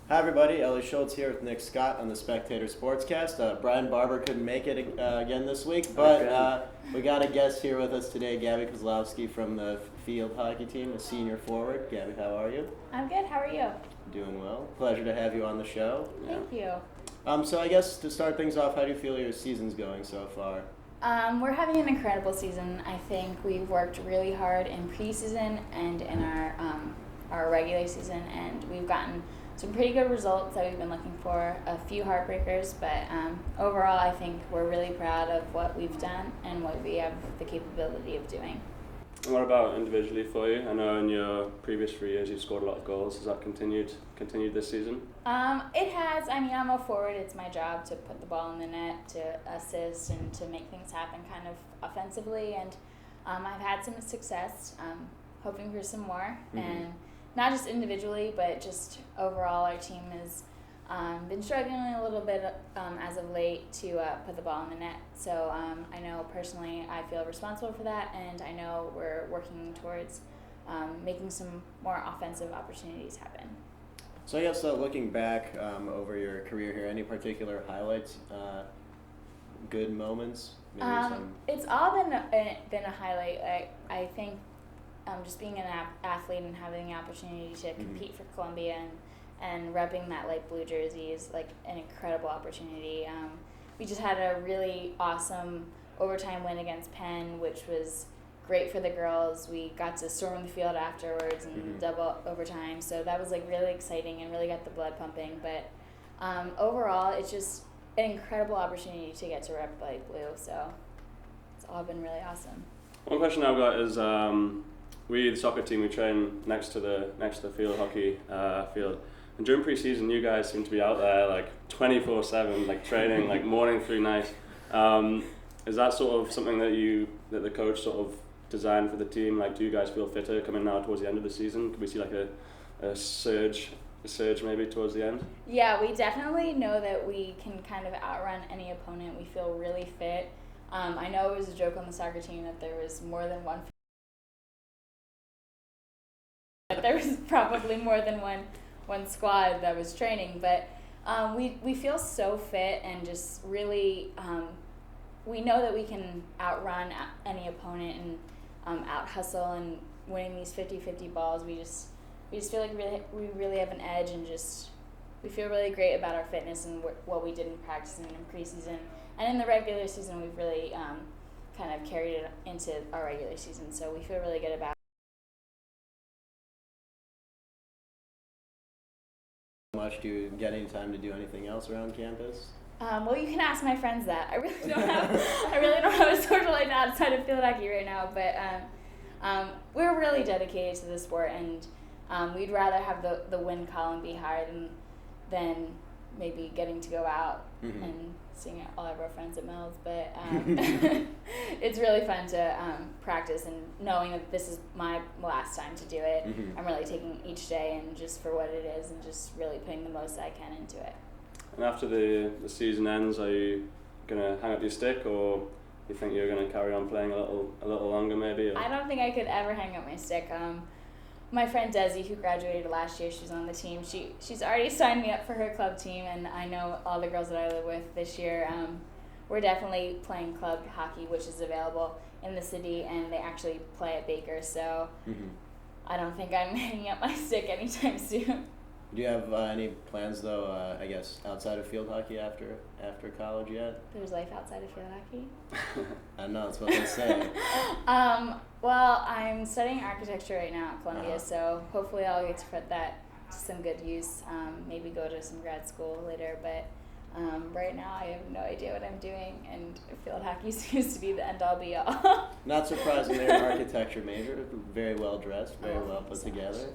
Hi everybody, Ellie Schultz here with Nick Scott on the Spectator Sportscast. Brian Barbour couldn't make it again this week, but we got a guest here with us today, Gabby Kozlowski from the field hockey team, a senior forward. Gabby, how are you? I'm good. How are you? Doing well. Pleasure to have you on the show. Thank you. So I guess to start things off, how do you feel your season's going so far? We're having an incredible season. I think we've worked really hard in preseason and in our regular season, and we've gotten some pretty good results that we've been looking for. A few heartbreakers, but overall, I think we're really proud of what we've done and what we have the capability of doing. And what about individually for you? I know in your previous 3 years you've scored a lot of goals. Has that continued this season? It has. I mean, I'm a forward. It's my job to put the ball in the net, to assist, and to make things happen kind of offensively. And I've had some success, hoping for some more. Mm-hmm. And not just individually, but just overall, our team has been struggling a little bit as of late to put the ball in the net. So I know personally I feel responsible for that, and I know we're working towards making some more offensive opportunities happen. So I guess looking back over your career here, any particular highlights, good moments? Maybe It's all been a highlight. I think just being an athlete and having the opportunity to compete for Columbia and repping that light blue jersey is like an incredible opportunity. We just had a really awesome overtime win against Penn, which was great for the girls. We got to storm the field afterwards and double overtime, so that was like really exciting and really got the blood pumping. But overall, it's just an incredible opportunity to get to rep light blue, so it's all been really awesome. One question I've got is we, the soccer team, we train next to the field hockey field. And during pre-season, you guys seem to be out there like 24/7, like training, like morning through night. Is that sort of something that the coach sort of designed for the team? Like, do you guys feel fitter coming now towards the end of the season? Could we see like a surge maybe towards the end? Yeah, we definitely know that we can kind of outrun any opponent. We feel really fit. I know it was a joke on the soccer team that there was more than one. There was probably more than one squad that was training, but we feel so fit and just really we know that we can outrun any opponent and out hustle and winning these 50-50 balls. We just feel like we really have an edge, and just we feel really great about our fitness and what we did in practice and in preseason, and in the regular season we've really kind of carried it into our regular season, so we feel really good about it. Much do you get any time to do anything else around campus? Well, you can ask my friends that. I really don't have a social life outside of field hockey right now, but we're really dedicated to the sport, and we'd rather have the win column be higher than maybe getting to go out and seeing all of our friends at Mills. But it's really fun to practice and knowing that this is my last time to do it. I'm really taking each day and just for what it is and just really putting the most I can into it. And after the season ends, are you gonna hang up your stick, or you think you're gonna carry on playing a little longer maybe? Or? I don't think I could ever hang up my stick. My friend Desi, who graduated last year, she's on the team. She's already signed me up for her club team, and I know all the girls that I live with this year. We're definitely playing club hockey, which is available in the city, and they actually play at Baker. So I don't think I'm hanging up my stick anytime soon. Do you have any plans, though, I guess, outside of field hockey after college yet? There's life outside of field hockey? I know, that's what they say. Well, I'm studying architecture right now at Columbia, so hopefully I'll get to put that to some good use, maybe go to some grad school later, but right now I have no idea what I'm doing, and field hockey seems to be the end-all be-all. Not surprising, they're an architecture major, very well dressed, very well put together.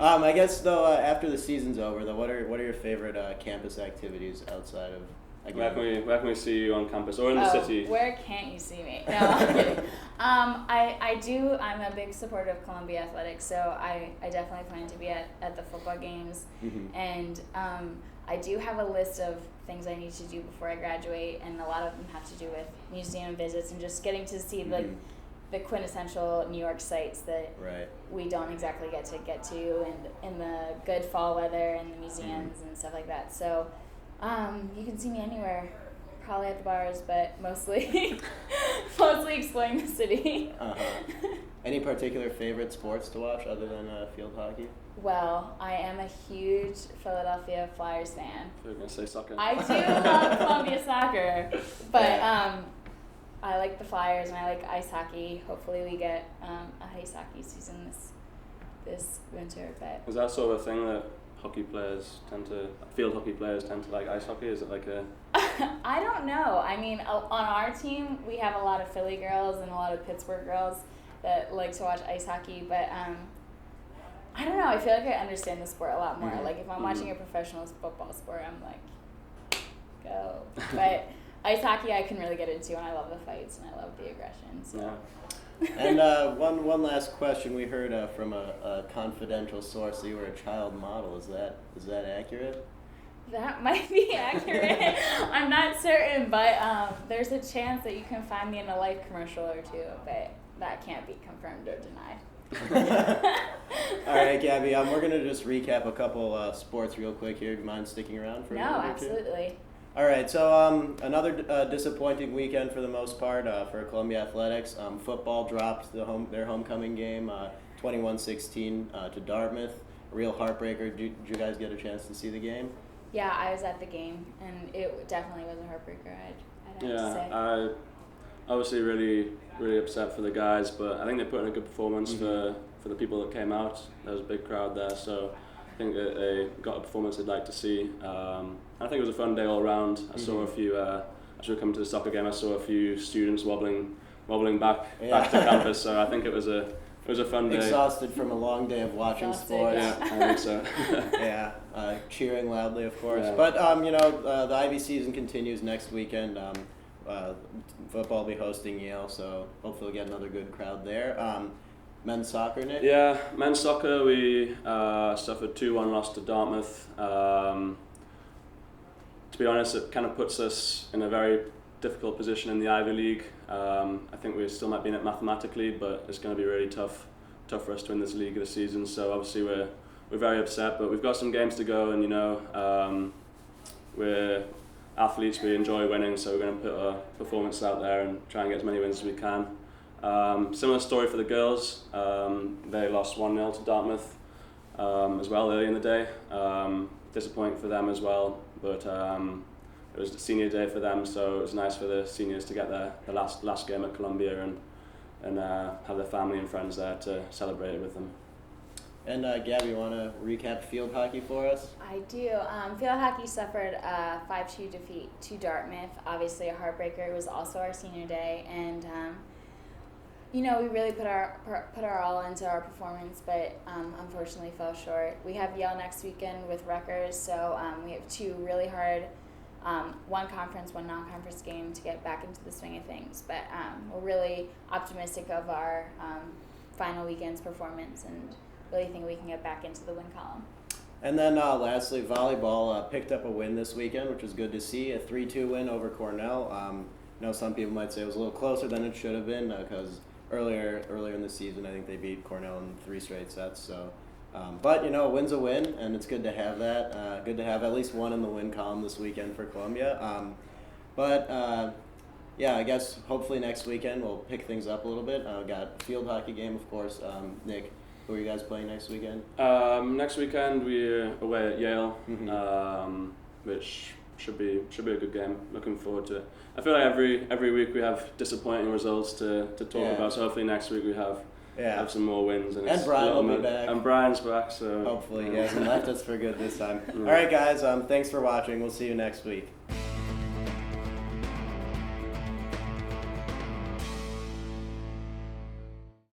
I guess though, after the season's over, though, what are your favorite campus activities outside of? Where can we see you on campus or in the city? Where can't you see me? No, I'm kidding. I'm a big supporter of Columbia Athletics, so I definitely plan to be at the football games, and I do have a list of things I need to do before I graduate, and a lot of them have to do with museum visits and just getting to see the quintessential New York sites that Right. we don't exactly get to in the good fall weather and the museums and stuff like that. So you can see me anywhere, probably at the bars, but mostly mostly exploring the city. Any particular favorite sports to watch other than field hockey? Well, I am a huge Philadelphia Flyers fan. We're going to say soccer. I do love Columbia soccer, but I like the Flyers and I like ice hockey. Hopefully we get a ice hockey season this winter. But Is that sort of a thing that field hockey players tend to like ice hockey? Is it like a... I don't know. I mean, on our team, we have a lot of Philly girls and a lot of Pittsburgh girls that like to watch ice hockey, but I don't know. I feel like I understand the sport a lot more. Like if I'm watching a professional football sport, I'm like, go. But ice hockey I can really get into, and I love the fights and I love the aggression. So. Yeah. And one last question. We heard from a confidential source that you were a child model. Is that accurate? That might be accurate. I'm not certain, but there's a chance that you can find me in a Life commercial or two, but that can't be confirmed or denied. All right, Gabby, we're going to just recap a couple sports real quick here. Do you mind sticking around for a minute or two? No, absolutely. All right, so another disappointing weekend for the most part for Columbia Athletics. Football dropped their homecoming game 21-16 to Dartmouth. A real heartbreaker. Did you guys get a chance to see the game? Yeah, I was at the game, and it definitely was a heartbreaker, I'd have to say. I obviously really upset for the guys, but I think they put in a good performance for the people that came out. There was a big crowd there, so I think that they got a performance they'd like to see. I think it was a fun day all around. I saw a few, as we were coming to the soccer game, I saw a few students wobbling back to campus, so I think it was a fun day. Exhausted from a long day of watching sports. Yeah, I think so. Yeah, cheering loudly, of course. Yeah. But the Ivy season continues next weekend. Football will be hosting Yale, so hopefully we'll get another good crowd there. Men's soccer, Nick? Yeah, men's soccer, we suffered 2-1 loss to Dartmouth. To be honest, it kind of puts us in a very difficult position in the Ivy League. I think we still might be in it mathematically, but it's going to be really tough for us to win this league this season. So obviously we're very upset, but we've got some games to go, and we're athletes, we enjoy winning, so we're going to put our performance out there and try and get as many wins as we can. Similar story for the girls. They lost 1-0 to Dartmouth as well early in the day. Disappointing for them as well, but it was the senior day for them, so it was nice for the seniors to get the last game at Columbia and have their family and friends there to celebrate it with them. And Gabby, you want to recap field hockey for us? I do. Field hockey suffered a 5-2 defeat to Dartmouth. Obviously a heartbreaker. It was also our senior day, and we really put our all into our performance, but unfortunately fell short. We have Yale next weekend with Rutgers, so we have two really hard, one conference, one non-conference game to get back into the swing of things. But we're really optimistic of our final weekend's performance and really think we can get back into the win column. And then lastly, volleyball picked up a win this weekend, which was good to see. A 3-2 win over Cornell. Some people might say it was a little closer than it should have been because earlier in the season, I think they beat Cornell in 3 straight sets. So, but a win's a win, and it's good to have that. Good to have at least one in the win column this weekend for Columbia. I guess hopefully next weekend we'll pick things up a little bit. Got a field hockey game, of course. Nick, who are you guys playing next weekend? Next weekend we're away at Yale, which should be a good game. Looking forward to it. I feel like every week we have disappointing results to talk about. So hopefully next week we have some more wins. And Brian will be back. And Brian's back. So hopefully he hasn't left us for good this time. All right, guys. Thanks for watching. We'll see you next week.